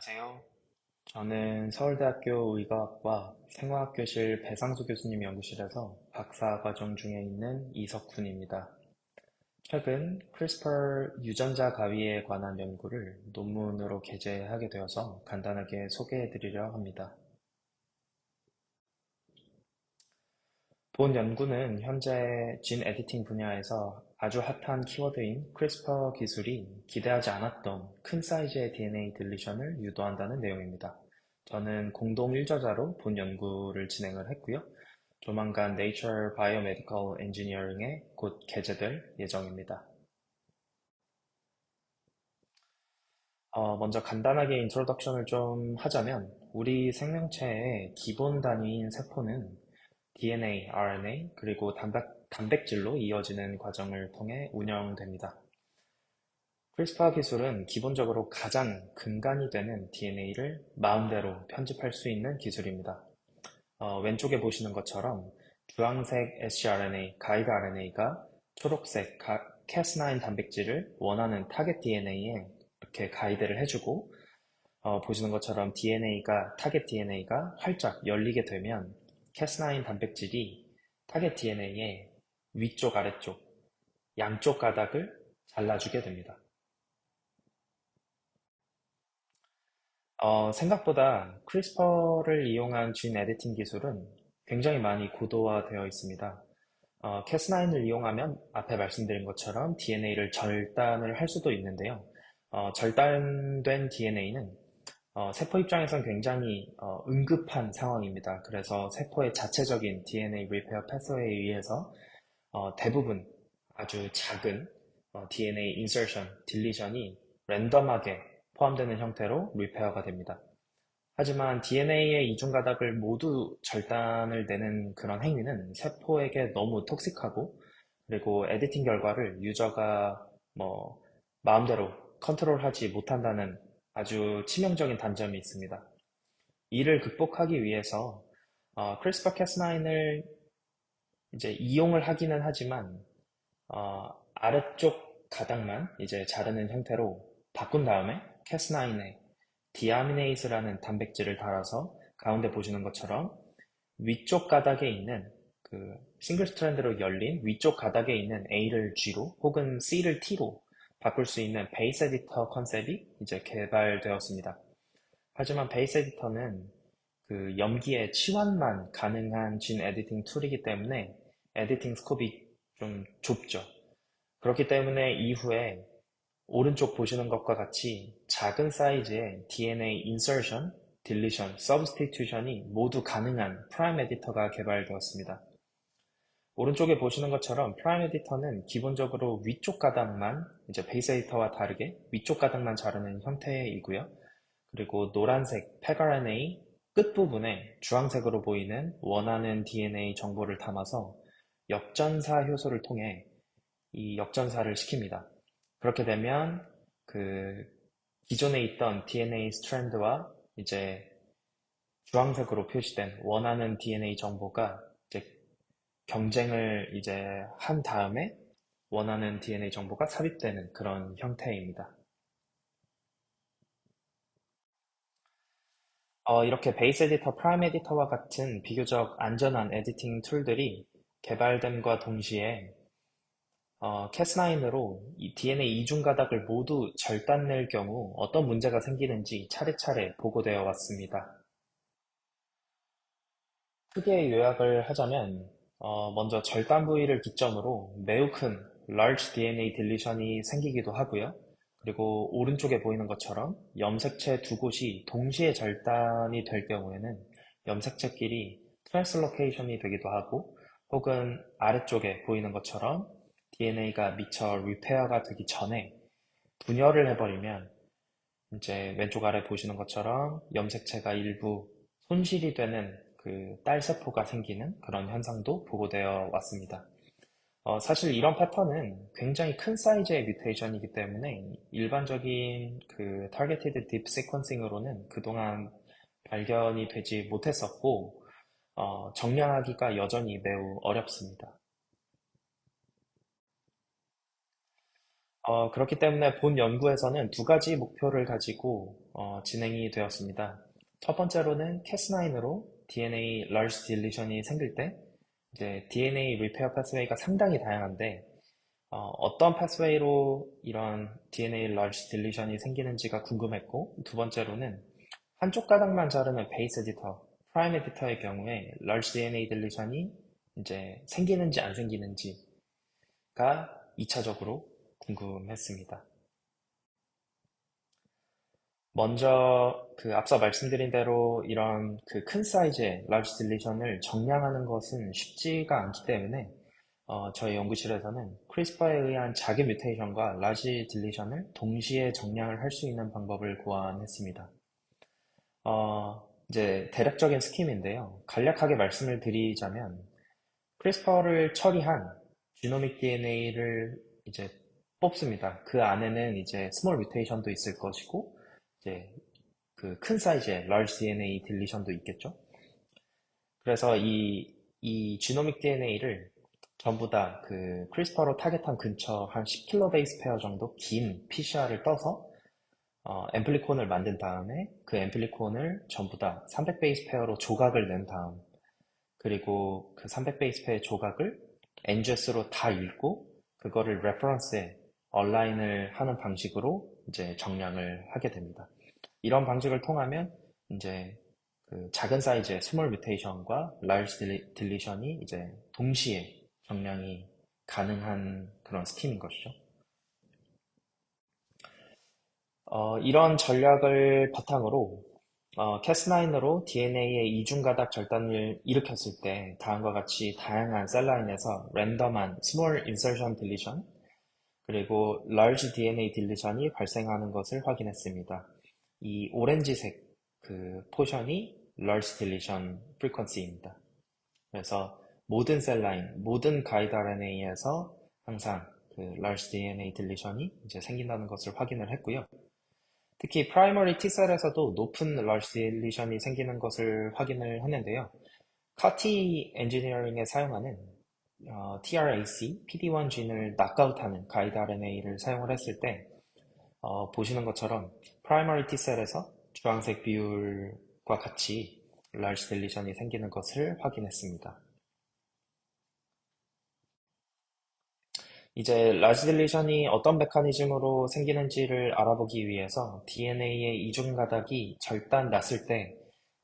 안녕하세요. 저는 서울대학교 의과학과 생화학교실 배상수 교수님 연구실에서 박사과정 중에 있는 이석훈입니다. 최근 크리스퍼 유전자 가위에 관한 연구를 논문으로 게재하게 되어서 간단하게 소개해 드리려 합니다. 본 연구는 현재 진 에디팅 분야에서 아주 핫한 키워드인 크리스퍼 기술이 기대하지 않았던 큰 사이즈의 DNA 딜리션을 유도한다는 내용입니다. 저는 공동 일저자로 본 연구를 진행을 했고요. 조만간 Nature Biomedical Engineering에 곧 게재될 예정입니다. 먼저 간단하게 인트로덕션을 좀 하자면 우리 생명체의 기본 단위인 세포는 DNA, RNA, 그리고 단백질로 이어지는 과정을 통해 운영됩니다. 크리스파 기술은 기본적으로 가장 근간이 되는 DNA를 마음대로 편집할 수 있는 기술입니다. 왼쪽에 보시는 것처럼 주황색 sRNA, 가이드 RNA가 초록색 Cas9 단백질을 원하는 타겟 DNA에 이렇게 가이드를 해주고 보시는 것처럼 타겟 DNA가 활짝 열리게 되면 Cas9 단백질이 타겟 DNA의 위쪽, 아래쪽, 양쪽 가닥을 잘라주게 됩니다. 생각보다 크리스퍼를 이용한 진 에디팅 기술은 굉장히 많이 고도화되어 있습니다. Cas9을 이용하면 앞에 말씀드린 것처럼 DNA를 절단을 할 수도 있는데요. 절단된 DNA는 세포 입장에선 굉장히 응급한 상황입니다. 그래서 세포의 자체적인 DNA 리페어 패스웨이에 의해서 대부분 아주 작은 DNA 인서션, 딜리션이 랜덤하게 포함되는 형태로 리페어가 됩니다. 하지만 DNA의 이중 가닥을 모두 절단을 내는 그런 행위는 세포에게 너무 톡식하고 그리고 에디팅 결과를 유저가 뭐 마음대로 컨트롤하지 못한다는 아주 치명적인 단점이 있습니다. 이를 극복하기 위해서 CRISPR-Cas9을 이제 이용을 하기는 하지만 아래쪽 가닥만 이제 자르는 형태로 바꾼 다음에 Cas9에 디아미네이즈라는 단백질을 달아서 가운데 보시는 것처럼 위쪽 가닥에 있는 그 싱글 스트랜드로 열린 위쪽 가닥에 있는 A를 G로 혹은 C를 T로 바꿀 수 있는 베이스 에디터 컨셉이 이제 개발되었습니다. 하지만 베이스 에디터는 그 염기의 치환만 가능한 진 에디팅 툴이기 때문에 에디팅 스콥이 좀 좁죠. 그렇기 때문에 이후에 오른쪽 보시는 것과 같이 작은 사이즈의 DNA insertion, deletion, substitution이 모두 가능한 프라임 에디터가 개발되었습니다. 오른쪽에 보시는 것처럼 프라임 에디터는 기본적으로 위쪽 가닥만 이제 베이스 에디터와 다르게 위쪽 가닥만 자르는 형태이고요. 그리고 노란색 pegRNA 끝부분에 주황색으로 보이는 원하는 DNA 정보를 담아서 역전사 효소를 통해 이 역전사를 시킵니다. 그렇게 되면 그 기존에 있던 DNA 스트랜드와 이제 주황색으로 표시된 원하는 DNA 정보가 이제 경쟁을 이제 한 다음에 원하는 DNA 정보가 삽입되는 그런 형태입니다. 이렇게 베이스 에디터, 프라임 에디터와 같은 비교적 안전한 에디팅 툴들이 개발됨과 동시에 Cas9으로 이 DNA 이중 가닥을 모두 절단낼 경우 어떤 문제가 생기는지 차례차례 보고되어 왔습니다. 크게 요약을 하자면 먼저 절단 부위를 기점으로 매우 큰 large DNA 딜리션이 생기기도 하고요. 그리고 오른쪽에 보이는 것처럼 염색체 두 곳이 동시에 절단이 될 경우에는 염색체끼리 트랜슬로케이션이 되기도 하고 혹은 아래쪽에 보이는 것처럼 DNA가 미처 리페어가 되기 전에 분열을 해버리면 이제 왼쪽 아래 보시는 것처럼 염색체가 일부 손실이 되는 그 딸세포가 생기는 그런 현상도 보고되어 왔습니다. 사실 이런 패턴은 굉장히 큰 사이즈의 뮤테이션이기 때문에 일반적인 그 targeted deep sequencing으로는 그동안 발견이 되지 못했었고, 정량하기가 여전히 매우 어렵습니다. 그렇기 때문에 본 연구에서는 두 가지 목표를 가지고 진행이 되었습니다. 첫 번째로는 Cas9으로 DNA large deletion이 생길 때 이제 DNA repair pathway가 상당히 다양한데 어떤 pathway로 이런 DNA large deletion이 생기는지가 궁금했고 두 번째로는 한쪽 가닥만 자르는 베이스 에디터, 프라임 에디터의 경우에 large DNA deletion이 이제 생기는지 안 생기는지가 2차적으로 궁금했습니다. 먼저 그 앞서 말씀드린 대로 이런 그 큰 사이즈의 large deletion을 정량하는 것은 쉽지가 않기 때문에 저희 연구실에서는 크리스퍼에 의한 작은 뮤테이션과 large deletion을 동시에 정량을 할 수 있는 방법을 고안했습니다. 이제 대략적인 스킴인데요. 간략하게 말씀을 드리자면 크리스퍼를 처리한 지노믹 DNA를 이제 뽑습니다. 그 안에는 이제 스몰 뮤테이션도 있을 것이고 이제 그 큰 사이즈의 large DNA 딜리션도 있겠죠. 그래서 이 지노믹 DNA를 전부 다 그 크리스퍼로 타겟한 근처 한 10kb 베이스 페어 정도 긴 PCR을 떠서 앰플리콘을 만든 다음에 그 앰플리콘을 전부 다 300 베이스 페어로 조각을 낸 다음 그리고 그 300 베이스 페어 조각을 NGS로 다 읽고 그거를 레퍼런스에 얼라인을 하는 방식으로 이제 정량을 하게 됩니다. 이런 방식을 통하면 이제 그 작은 사이즈의 스몰 뮤테이션과 large 딜리션이 이제 동시에 정량이 가능한 그런 스팀인 것이죠. 이런 전략을 바탕으로 Cas9으로 DNA의 이중가닥 절단을 일으켰을 때 다음과 같이 다양한 셀라인에서 랜덤한 small insertion deletion 그리고 large DNA deletion이 발생하는 것을 확인했습니다. 이 오렌지색 그 포션이 large deletion frequency입니다. 그래서 모든 셀라인, 모든 가이드 RNA에서 항상 그 large DNA deletion이 이제 생긴다는 것을 확인을 했고요. 특히 프라이머리 T셀에서도 높은 large deletion이 생기는 것을 확인을 했는데요. CAR-T 엔지니어링에 사용하는 TRAC, PD-1 진을 낙아웃하는 가이드 RNA를 사용을 했을 때 보시는 것처럼 프라이머리 T셀에서 주황색 비율과 같이 large deletion이 생기는 것을 확인했습니다. 이제 large deletion이 어떤 메커니즘으로 생기는지를 알아보기 위해서 DNA의 이중 가닥이 절단 났을 때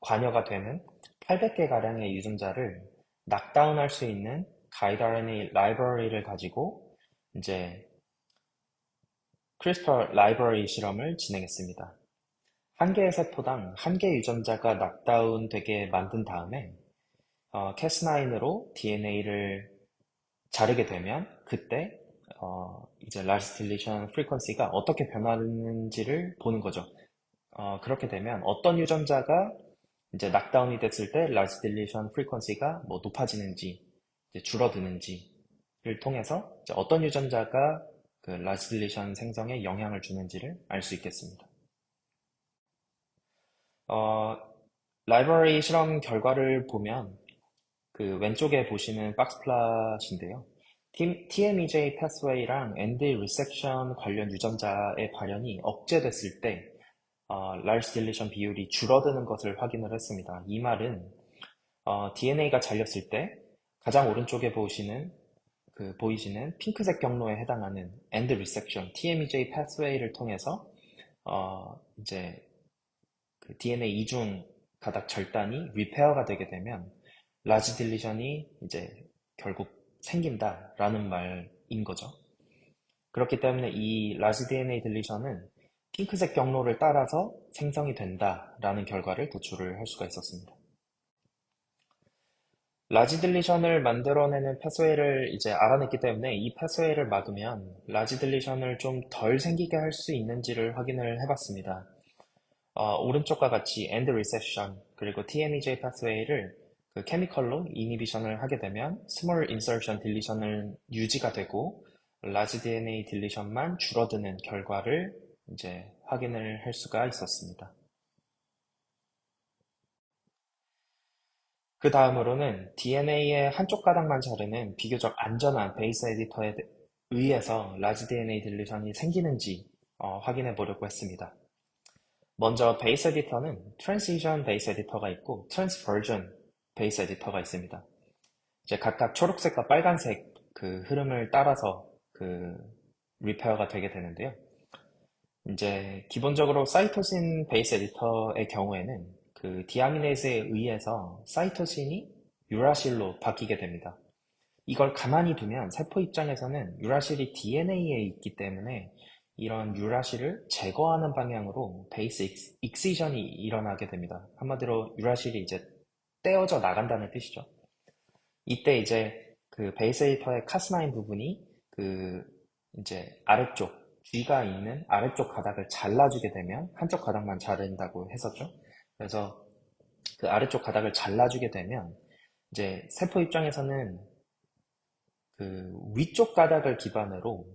관여가 되는 800개가량의 유전자를 낙다운할 수 있는 가이드 RNA 라이브러리를 가지고 이제 CRISPR 라이브러리 실험을 진행했습니다. 한 개의 세포당 한 개 유전자가 낙다운 되게 만든 다음에 Cas9으로 DNA를 자르게 되면 그때 이제 large deletion frequency가 어떻게 변하는지를 보는 거죠. 그렇게 되면 어떤 유전자가 이제 낙다운이 됐을 때 large deletion frequency가 뭐 높아지는지 이제 줄어드는지를 통해서 이제 어떤 유전자가 그 large deletion 생성에 영향을 주는지를 알 수 있겠습니다. 어, 라이브러리 실험 결과를 보면 그 왼쪽에 보시는 박스 플롯인데요. TMEJ pathway랑 end resection 관련 유전자의 발현이 억제됐을 때 large deletion 비율이 줄어드는 것을 확인을 했습니다. 이 말은 DNA가 잘렸을 때 가장 오른쪽에 보이시는 핑크색 경로에 해당하는 end resection, TMEJ pathway를 통해서 이제 그 DNA 이중 가닥 절단이 리페어가 되게 되면 라지 딜리션이 이제 결국 생긴다라는 말인 거죠. 그렇기 때문에 이 라지 DNA 딜리션은 핑크색 경로를 따라서 생성이 된다라는 결과를 도출을 할 수가 있었습니다. 라지 딜리션을 만들어내는 패스웨이를 이제 알아냈기 때문에 이 패스웨이를 막으면 라지 딜리션을 좀 덜 생기게 할 수 있는지를 확인을 해봤습니다. 오른쪽과 같이 end recession 그리고 TMEJ pathway를 그 케미컬로 이니비션을 하게 되면 small insertion deletion은 유지가 되고 large DNA deletion만 줄어드는 결과를 이제 확인을 할 수가 있었습니다. 그 다음으로는 DNA의 한쪽 가닥만 자르는 비교적 안전한 베이스 에디터에 의해서 라지 DNA 딜리션이 생기는지 확인해 보려고 했습니다. 먼저 베이스 에디터는 트랜시션 베이스 에디터가 있고 트랜스버전 베이스 에디터가 있습니다. 이제 각각 초록색과 빨간색 그 흐름을 따라서 그 리페어가 되게 되는데요. 이제 기본적으로 사이토신 베이스 에디터의 경우에는 그 디아미네이즈에 의해서 사이토신이 유라실로 바뀌게 됩니다. 이걸 가만히 두면 세포 입장에서는 유라실이 DNA에 있기 때문에 이런 유라실을 제거하는 방향으로 베이스 익시전이 일어나게 됩니다. 한마디로 유라실이 이제 떼어져 나간다는 뜻이죠. 이때 이제 그 베이스 에디터의 카스나인 부분이 그 이제 아래쪽 G가 있는 아래쪽 가닥을 잘라주게 되면 한쪽 가닥만 자른다고 했었죠. 그래서 그 아래쪽 가닥을 잘라주게 되면 이제 세포 입장에서는 그 위쪽 가닥을 기반으로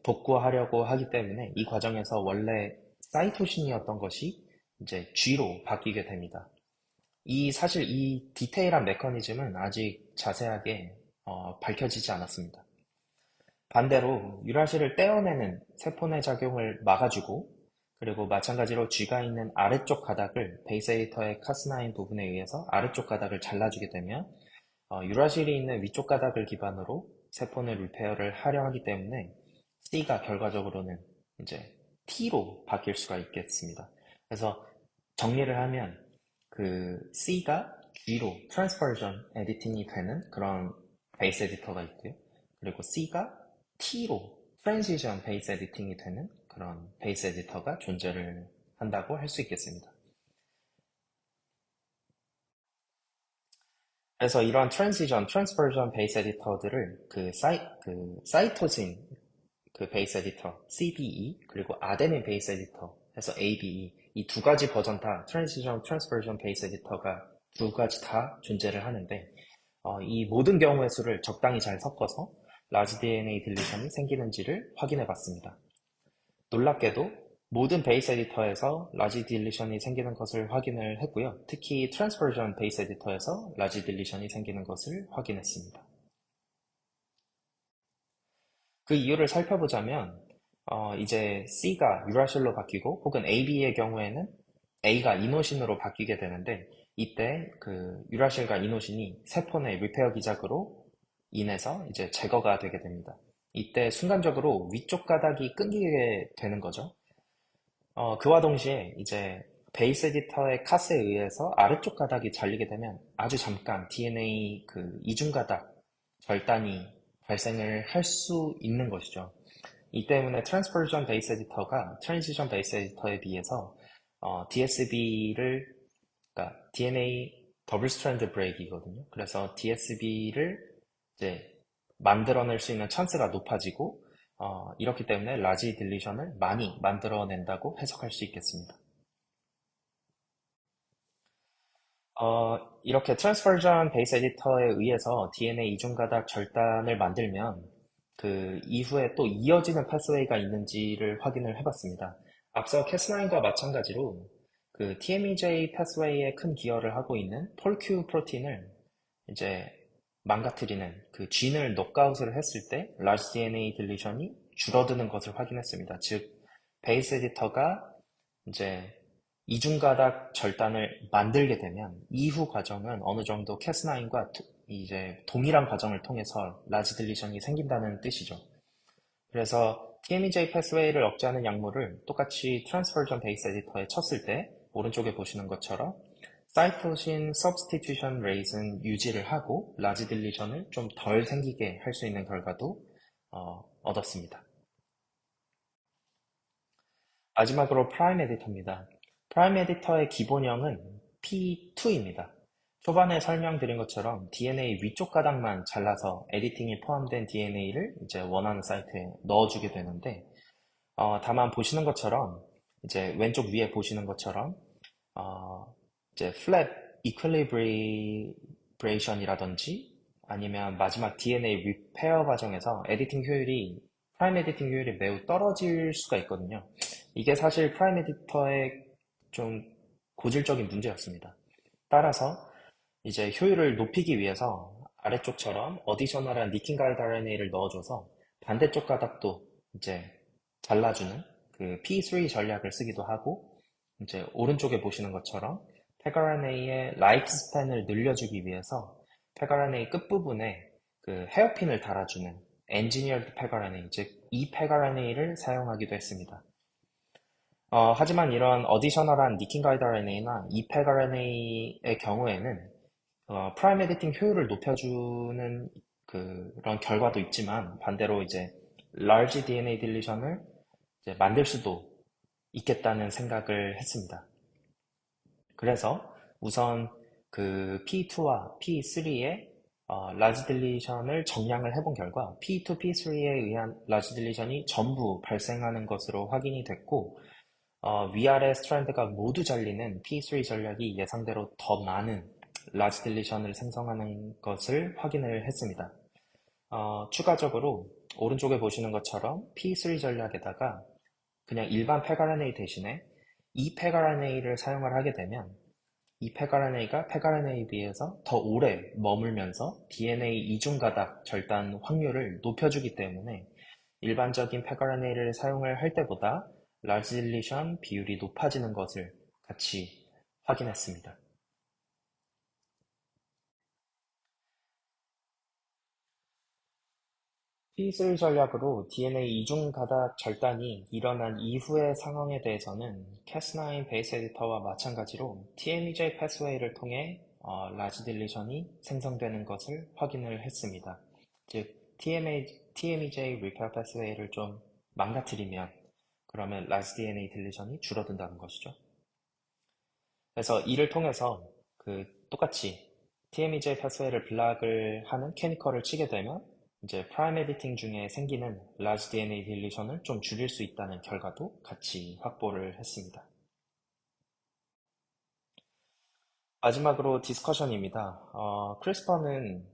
복구하려고 하기 때문에 이 과정에서 원래 사이토신이었던 것이 이제 G로 바뀌게 됩니다. 사실 이 디테일한 메커니즘은 아직 자세하게 밝혀지지 않았습니다. 반대로 유라실을 떼어내는 세포내 작용을 막아주고 그리고 마찬가지로 G가 있는 아래쪽 가닥을 베이스 에디터의 카스나인 부분에 의해서 아래쪽 가닥을 잘라주게 되면 유라실이 있는 위쪽 가닥을 기반으로 세포내 리페어를 하려 하기 때문에 C가 결과적으로는 이제 T로 바뀔 수가 있겠습니다. 그래서 정리를 하면 그 C가 G로 트랜스퍼전 에디팅이 되는 그런 베이스 에디터가 있고요. 그리고 C가 T로 트랜지션 베이스 에디팅이 되는 그런 베이스 에디터가 존재를 한다고 할 수 있겠습니다. 그래서 이러한 트랜지션, 트랜스퍼전 베이스 에디터들을 그 사이토신 그 베이스 에디터 CBE 그리고 아데닌 베이스 에디터 해서 ABE 이 두 가지 버전 다 트랜지션 트랜스퍼전 베이스 에디터가 두 가지 다 존재를 하는데 이 모든 경우의 수를 적당히 잘 섞어서 라지 DNA 딜리션이 생기는지를 확인해 봤습니다. 놀랍게도 모든 베이스 에디터에서 라지 딜리션이 생기는 것을 확인을 했고요. 특히 트랜스퍼전 베이스 에디터에서 라지 딜리션이 생기는 것을 확인했습니다. 그 이유를 살펴보자면 이제 C가 유라실로 바뀌고 혹은 AB의 경우에는 A가 이노신으로 바뀌게 되는데 이때 그 유라실과 이노신이 세포 내 리페어 기작으로 인해서 이제 제거가 되게 됩니다. 이때 순간적으로 위쪽 가닥이 끊기게 되는 거죠. 그와 동시에 이제 베이스 에디터의 카스에 의해서 아래쪽 가닥이 잘리게 되면 아주 잠깐 DNA 그 이중 가닥 절단이 발생을 할 수 있는 것이죠. 이 때문에 트랜스퍼전 베이스 에디터가 트랜지션 베이스 에디터에 비해서 DSB를 그러니까 DNA 더블 스트랜드 브레이크이거든요. 그래서 DSB를 이제 만들어낼 수 있는 찬스가 높아지고 이렇기 때문에 라지 딜리션을 많이 만들어낸다고 해석할 수 있겠습니다. 이렇게 트랜스퍼전 베이스 에디터에 의해서 DNA 이중 가닥 절단을 만들면 그 이후에 또 이어지는 패스웨이가 있는지를 확인을 해봤습니다. 앞서 캐스9과 마찬가지로 그 TMEJ 패스웨이에 큰 기여를 하고 있는 폴큐 프로틴을 이제 망가뜨리는 그 진을 녹아웃을 했을 때 large DNA 딜리션이 줄어드는 것을 확인했습니다. 즉 베이스 에디터가 이제 이중가닥 절단을 만들게 되면 이후 과정은 어느 정도 캐스9과 이제 동일한 과정을 통해서 라지 딜리션이 생긴다는 뜻이죠. 그래서 TMEJ 패스웨이를 억제하는 약물을 똑같이 트랜스퍼전 베이스 에디터에 쳤을 때 오른쪽에 보시는 것처럼 사이토신 서브스티튜션 레이트는 유지를 하고 라지 딜리션을 좀 덜 생기게 할 수 있는 결과도 얻었습니다. 마지막으로 프라임 에디터입니다. 프라임 에디터의 기본형은 P2입니다. 초반에 설명드린 것처럼 DNA 위쪽 가닥만 잘라서 에디팅이 포함된 DNA를 이제 원하는 사이트에 넣어주게 되는데, 다만 보시는 것처럼 이제 왼쪽 위에 보시는 것처럼 이제 플랫 이퀄리브레이션이라든지 아니면 마지막 DNA 리페어 과정에서 에디팅 효율이 프라임 에디팅 효율이 매우 떨어질 수가 있거든요. 이게 사실 프라임 에디터의 좀 고질적인 문제였습니다. 따라서 이제 효율을 높이기 위해서 아래쪽처럼 어디셔널한 니킹 가이드 RNA를 넣어줘서 반대쪽 가닥도 이제 잘라주는 그 P3 전략을 쓰기도 하고, 이제 오른쪽에 보시는 것처럼 페가라네이의 라이프 스팬을 늘려주기 위해서 페가라네이 끝부분에 그 헤어핀을 달아주는 엔지니어드 페가라네이, 즉 E 페가라네이를 사용하기도 했습니다. 하지만 이런 어디셔널한 니킹 가이드 RNA나 E-PEG RNA의 경우에는 프라임 에디팅 효율을 높여주는 그런 결과도 있지만 반대로 이제 large DNA 딜리션을 이제 만들 수도 있겠다는 생각을 했습니다. 그래서 우선 그 P2와 P3의 large deletion을 정량을 해본 결과 P2, P3에 의한 large deletion이 전부 발생하는 것으로 확인이 됐고 위아래 스트랜드가 모두 잘리는 P3 전략이 예상대로 더 많은 라지 딜리션을 생성하는 것을 확인을 했습니다. 추가적으로 오른쪽에 보시는 것처럼 P3 전략에다가 그냥 일반 페가라네이 대신에 이 페가라네이를 사용을 하게 되면 이 페가라네이가 페가라네이에 비해서 더 오래 머물면서 DNA 이중가닥 절단 확률을 높여주기 때문에 일반적인 페가라네이를 사용을 할 때보다 라지 딜리션 비율이 높아지는 것을 같이 확인했습니다. P3 전략으로 DNA 이중 가닥 절단이 일어난 이후의 상황에 대해서는 Cas9 베이스 에디터와 마찬가지로 TMEJ 패스웨이를 통해 라지 딜리션이 생성되는 것을 확인을 했습니다. 즉 TMEJ 리페어 패스웨이를 좀 망가뜨리면 그러면 라지 DNA 딜리션이 줄어든다는 것이죠. 그래서 이를 통해서 그 똑같이 TMEJ 패스웨이를 블락을 하는 케미컬을 치게 되면 이제 프라임 에디팅 중에 생기는 라지 DNA 딜리션을 좀 줄일 수 있다는 결과도 같이 확보를 했습니다. 마지막으로 디스커션입니다. 크리스퍼는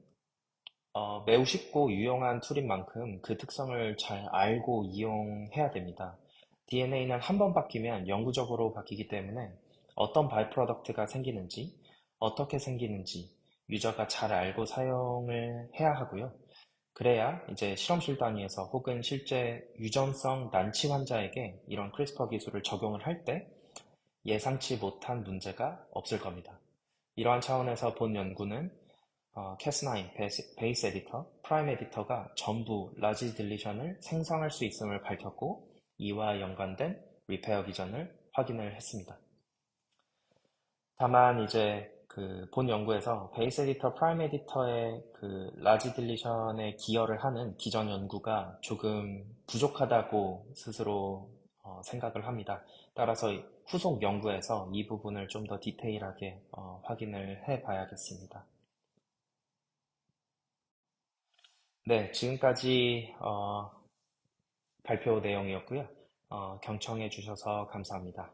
매우 쉽고 유용한 툴인 만큼 그 특성을 잘 알고 이용해야 됩니다. DNA는 한 번 바뀌면 영구적으로 바뀌기 때문에 어떤 바이 프로덕트가 생기는지, 어떻게 생기는지 유저가 잘 알고 사용을 해야 하고요. 그래야 이제 실험실 단위에서 혹은 실제 유전성 난치 환자에게 이런 크리스퍼 기술을 적용을 할 때 예상치 못한 문제가 없을 겁니다. 이러한 차원에서 본 연구는 Cas9 베이스 에디터, 프라임 에디터가 전부 라지 딜리션을 생성할 수 있음을 밝혔고 이와 연관된 리페어 기전을 확인을 했습니다. 다만 이제 그 본 연구에서 베이스 에디터, 프라임 에디터의 그 라지 딜리션에 기여를 하는 기전 연구가 조금 부족하다고 스스로 생각을 합니다. 따라서 후속 연구에서 이 부분을 좀 더 디테일하게 확인을 해 봐야겠습니다. 네, 지금까지 발표 내용이었고요. 경청해 주셔서 감사합니다.